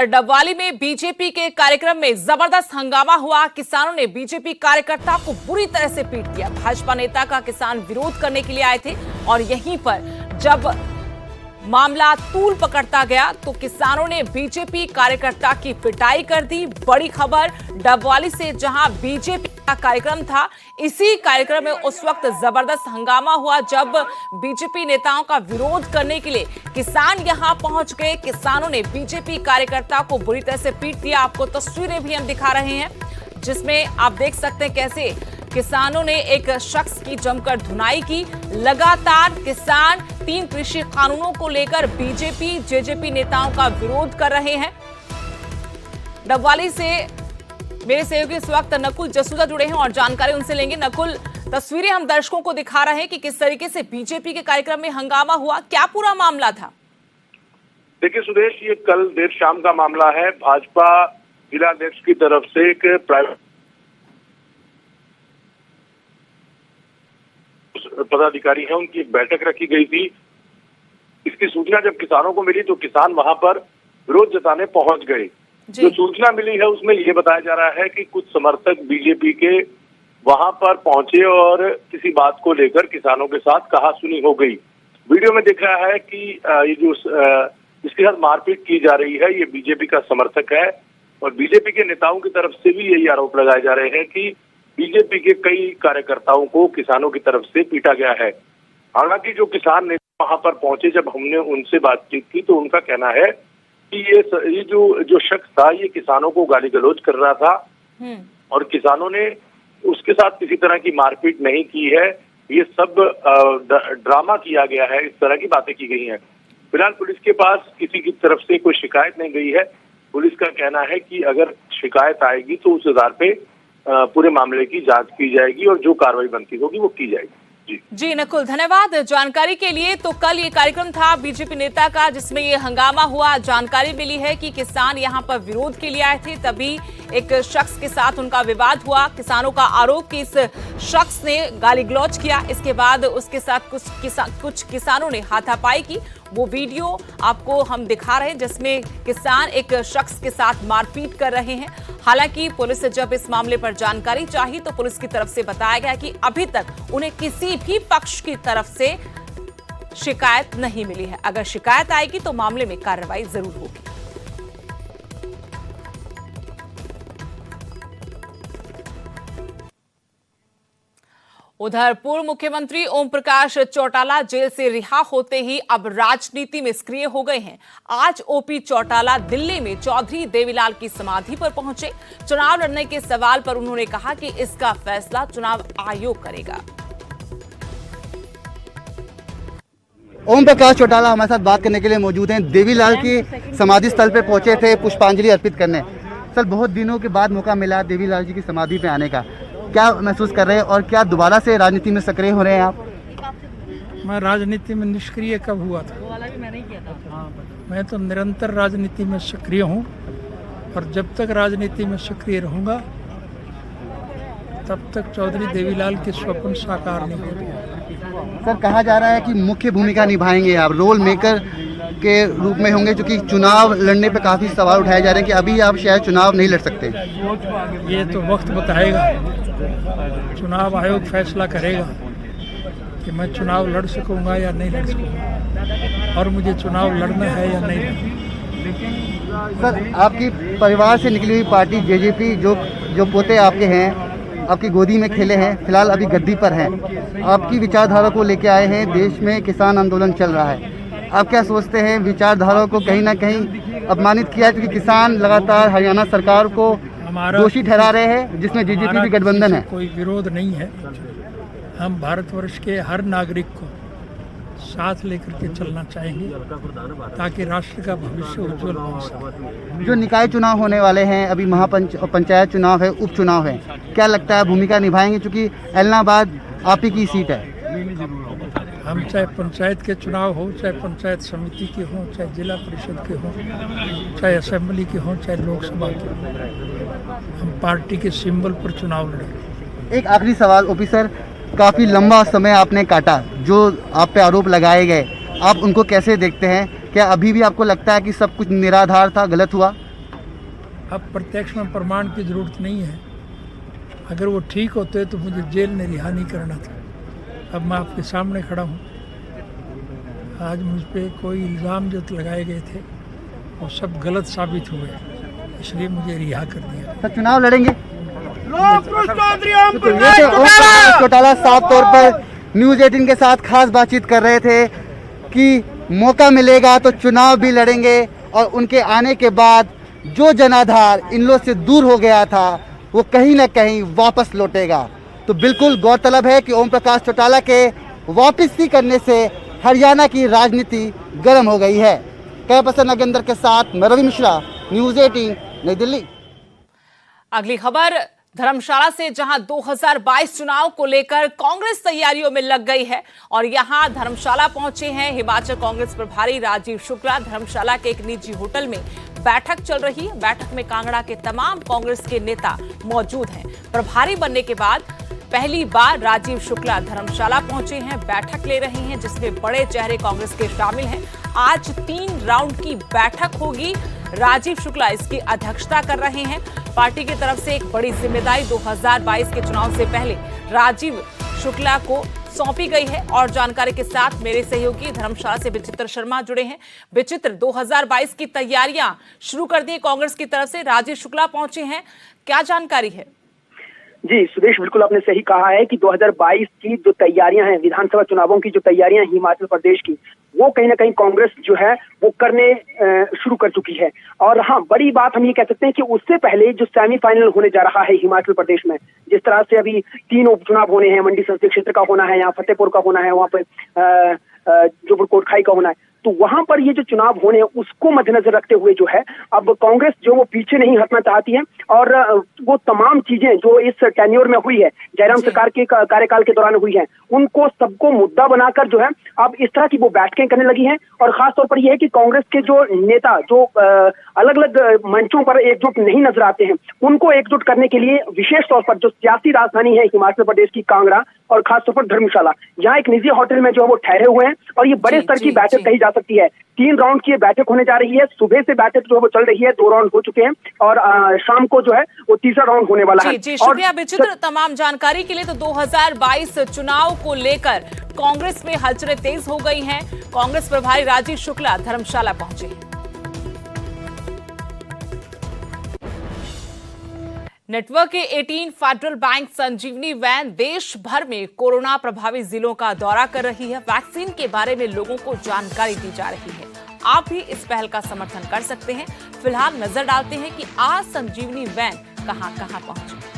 डबवाली में बीजेपी के कार्यक्रम में जबरदस्त हंगामा हुआ। किसानों ने बीजेपी कार्यकर्ता को बुरी तरह से पीट दिया। भाजपा नेता का किसान विरोध करने के लिए आए थे और यहीं पर जब मामला तूल पकड़ता गया तो किसानों ने बीजेपी कार्यकर्ता की पिटाई कर दी। बड़ी खबर डबवाली से, जहां बीजेपी का कार्यक्रम था, इसी कार्यक्रम में उस वक्त जबरदस्त हंगामा हुआ जब बीजेपी नेताओं का विरोध करने के लिए किसान यहां पहुंच गए। किसानों ने बीजेपी कार्यकर्ता को बुरी तरह से पीट दिया। आपको तस्वीरें भी हम दिखा रहे हैं जिसमें आप देख सकते हैं कैसे किसानों ने एक शख्स की जमकर धुनाई की। लगातार किसान 3 कृषि कानूनों को लेकर बीजेपी जेजेपी नेताओं का विरोध कर रहे हैं। डबवाली से मेरे सहयोगी इस वक्त नकुल जसूदा जुड़े हैं और जानकारी उनसे लेंगे। नकुल, तस्वीरें हम दर्शकों को दिखा रहे हैं कि किस तरीके से बीजेपी के कार्यक्रम में हंगामा हुआ, क्या पूरा मामला था? देखिए सुदेश, ये कल देर शाम का मामला है। भाजपा जिला अध्यक्ष की तरफ से एक प्राइवेट पदाधिकारी है, उनकी एक बैठक रखी गई थी। इसकी सूचना जब किसानों को मिली तो किसान वहां पर विरोध जताने पहुंच गए। जो सूचना मिली है उसमें ये बताया जा रहा है कि कुछ समर्थक बीजेपी के वहां पर पहुंचे और किसी बात को लेकर किसानों के साथ कहासुनी हो गई। वीडियो में दिख रहा है कि ये जो जिसके साथ मारपीट की जा रही है ये बीजेपी का समर्थक है और बीजेपी के नेताओं की तरफ से भी यही आरोप लगाए जा रहे हैं कि बीजेपी के कई कार्यकर्ताओं को किसानों की तरफ से पीटा गया है। हालांकि जो किसान नेता वहां पर पहुंचे, जब हमने उनसे बातचीत की तो उनका कहना है कि ये जो शख्स था ये किसानों को गाली गलौज कर रहा था और किसानों ने उसके साथ किसी तरह की मारपीट नहीं की है। ये सब ड्रामा किया गया है, इस तरह की बातें की गई हैं। फिलहाल पुलिस के पास किसी की तरफ से कोई शिकायत नहीं गई है। पुलिस का कहना है कि अगर शिकायत आएगी तो उस आधार पे पूरे मामले की जांच की जाएगी और जो कार्रवाई बनती होगी वो की जाएगी। जी नकुल, धन्यवाद जानकारी के लिए। तो कल ये कार्यक्रम था बीजेपी नेता का जिसमें ये हंगामा हुआ। जानकारी मिली है कि किसान यहाँ पर विरोध के लिए आए थे, तभी एक शख्स के साथ उनका विवाद हुआ। किसानों का आरोप कि इस शख्स ने गाली गलौज किया। इसके बाद उसके साथ कुछ किसानों ने हाथापाई की। वो वीडियो आपको हम दिखा रहे हैं जिसमें किसान एक शख्स के साथ मारपीट कर रहे हैं। हालांकि पुलिस से जब इस मामले पर जानकारी चाहिए तो पुलिस की तरफ से बताया गया कि अभी तक उन्हें किसी भी पक्ष की तरफ से शिकायत नहीं मिली है। अगर शिकायत आएगी तो मामले में कार्रवाई जरूर होगी। उधर पूर्व मुख्यमंत्री ओम प्रकाश चौटाला जेल से रिहा होते ही अब राजनीति में सक्रिय हो गए हैं। आज ओपी चौटाला दिल्ली में चौधरी देवीलाल की समाधि पर पहुंचे। चुनाव लड़ने के सवाल पर उन्होंने कहा कि इसका फैसला चुनाव आयोग करेगा। ओम प्रकाश चौटाला हमारे साथ बात करने के लिए मौजूद हैं। देवीलाल की समाधि स्थल पर पहुंचे थे पुष्पांजलि अर्पित करने। सर, बहुत दिनों के बाद मौका मिला देवीलाल जी की समाधि पे आने का, क्या महसूस कर रहे हैं और क्या दोबारा से राजनीति में सक्रिय हो रहे हैं आप? मैं राजनीति में निष्क्रिय कब हुआ था? मैं तो निरंतर राजनीति में सक्रिय हूँ और जब तक राजनीति में सक्रिय रहूँगा तब तक चौधरी देवीलाल के स्वप्न साकार नहीं होंगे। सर, कहा जा रहा है कि मुख्य भूमिका निभाएंगे आप, रोल मेकर के रूप में होंगे, क्योंकि चुनाव लड़ने पे काफ़ी सवाल उठाए जा रहे हैं कि अभी आप शायद चुनाव नहीं लड़ सकते। ये तो वक्त बताएगा, चुनाव आयोग फैसला करेगा कि मैं चुनाव लड़ सकूंगा या नहीं लड़ सकूंगा और मुझे चुनाव लड़ना है या नहीं लड़ना। सर, आपकी परिवार से निकली हुई पार्टी जेजेपी जो पोते आपके हैं, आपकी गोदी में खेले हैं, फिलहाल अभी गद्दी पर हैं, आपकी विचारधारा को लेके आए हैं। देश में किसान आंदोलन चल रहा है, आप क्या सोचते हैं? विचारधारा को कहीं ना कहीं अपमानित किया है क्योंकि किसान लगातार हरियाणा सरकार को दोषी ठहरा रहे हैं जिसमें जेजेपी भी गठबंधन है। कोई विरोध नहीं है। हम भारतवर्ष के हर नागरिक को साथ लेकर के चलना चाहेंगे ताकि राष्ट्र का भविष्य उज्जवल हो सके। जो निकाय चुनाव होने वाले हैं, अभी पंचायत चुनाव है, उपचुनाव है, क्या लगता है भूमिका निभाएंगे? क्योंकि एलनाबाद आप ही की सीट है। हम चाहे पंचायत के चुनाव हो, चाहे पंचायत समिति के हों, चाहे जिला परिषद के हों, चाहे असेंबली के हों, चाहे लोकसभा के हों, हम पार्टी के सिंबल पर चुनाव लड़ेंगे। एक आखिरी सवाल ओपी सर, काफ़ी लंबा समय आपने काटा, जो आप पे आरोप लगाए गए, आप उनको कैसे देखते हैं? क्या अभी भी आपको लगता है कि सब कुछ निराधार था, गलत हुआ? अब प्रत्यक्ष में प्रमाण की जरूरत नहीं है। अगर वो ठीक होते तो मुझे जेल में रिहा नहीं करना था। अब मैं आपके सामने खड़ा हूँ। आज मुझ पर कोई इल्ज़ाम जो लगाए गए थे वो सब गलत साबित हुए, इसलिए मुझे रिहा कर दिया। तो चुनाव लड़ेंगे? तो ये ओम प्रकाश चौटाला साफ तौर पर न्यूज़ 18 के साथ खास बातचीत कर रहे थे कि मौका मिलेगा तो चुनाव भी लड़ेंगे और उनके आने के बाद जो जनाधार इन लोग से दूर हो गया था वो कहीं ना कहीं वापस लौटेगा। तो बिल्कुल गौरतलब है कि ओम प्रकाश चौटाला के वापसी करने से हरियाणा की राजनीति गर्म हो गई है। कैपसन नागेंद्र के साथ मैं रवि मिश्रा, न्यूज़ 18 नई दिल्ली। अगली खबर धर्मशाला से, जहां 2022 चुनाव को लेकर कांग्रेस तैयारियों में लग गई है और यहां धर्मशाला पहुंचे हैं हिमाचल कांग्रेस प्रभारी राजीव शुक्ला। धर्मशाला के एक निजी होटल में बैठक चल रही है। बैठक में कांगड़ा के तमाम कांग्रेस के नेता मौजूद हैं। प्रभारी बनने के बाद पहली बार राजीव शुक्ला धर्मशाला पहुंचे हैं, बैठक ले रहे हैं जिसमें बड़े चेहरे कांग्रेस के शामिल हैं। आज 3 राउंड की बैठक होगी। राजीव शुक्ला इसकी अध्यक्षता कर रहे हैं। पार्टी की तरफ से एक बड़ी जिम्मेदारी 2022 के चुनाव से पहले राजीव शुक्ला को सौंपी गई है और जानकारी के साथ मेरे सहयोगी धर्मशाला से विचित्र शर्मा जुड़े हैं। विचित्र, 2022 की तैयारियां शुरू कर दी कांग्रेस की तरफ से, राजीव शुक्ला पहुंचे हैं, क्या जानकारी है? जी सुदेश, बिल्कुल आपने सही कहा है कि 2022 की जो तैयारियां हैं, विधानसभा चुनावों की जो तैयारियां हैं हिमाचल प्रदेश की, वो कहीं ना कहीं कांग्रेस जो है वो करने शुरू कर चुकी है। और हाँ, बड़ी बात हम ये कह सकते हैं कि उससे पहले जो सेमीफाइनल होने जा रहा है हिमाचल प्रदेश में, जिस तरह से अभी 3 उपचुनाव होने हैं, मंडी संसदीय क्षेत्र का होना है, यहाँ फतेहपुर का होना है, वहाँ पे जोपुर कोटखाई का होना है, तो वहां पर ये जो चुनाव होने हैं उसको मद्देनजर रखते हुए जो है अब कांग्रेस जो वो पीछे नहीं हटना चाहती है और वो तमाम चीजें जो इस टेन्योर में हुई है, जयराम सरकार के कार्यकाल के दौरान हुई है, उनको सबको मुद्दा बनाकर जो है अब इस तरह की वो बैठकें करने लगी हैं। और खास तौर पर यह है कि कांग्रेस के जो नेता जो अलग अलग मंचों पर एकजुट नहीं नजर आते हैं, उनको एकजुट करने के लिए विशेष तौर पर जो सियासी राजधानी है हिमाचल प्रदेश की कांगड़ा और खासतौर पर धर्मशाला, यहाँ एक निजी होटल में जो है वो ठहरे हुए हैं और ये बड़े स्तर की बैठक कही जा सकती है। 3 राउंड की बैठक होने जा रही है। सुबह से बैठक जो है वो चल रही है, 2 राउंड हो चुके हैं और शाम को जो है वो 3रा राउंड होने वाला है। जी शुक्रिया विचित्र तमाम जानकारी के लिए। तो 2022 चुनाव को लेकर कांग्रेस में हलचलें तेज हो गई हैं। कांग्रेस प्रभारी राजीव शुक्ला धर्मशाला पहुंचे हैं। नेटवर्क के 18 फेडरल बैंक संजीवनी वैन देश भर में कोरोना प्रभावित जिलों का दौरा कर रही है। वैक्सीन के बारे में लोगों को जानकारी दी जा रही है। आप भी इस पहल का समर्थन कर सकते हैं। फिलहाल नजर डालते हैं कि आज संजीवनी वैन कहां-कहां पहुंची।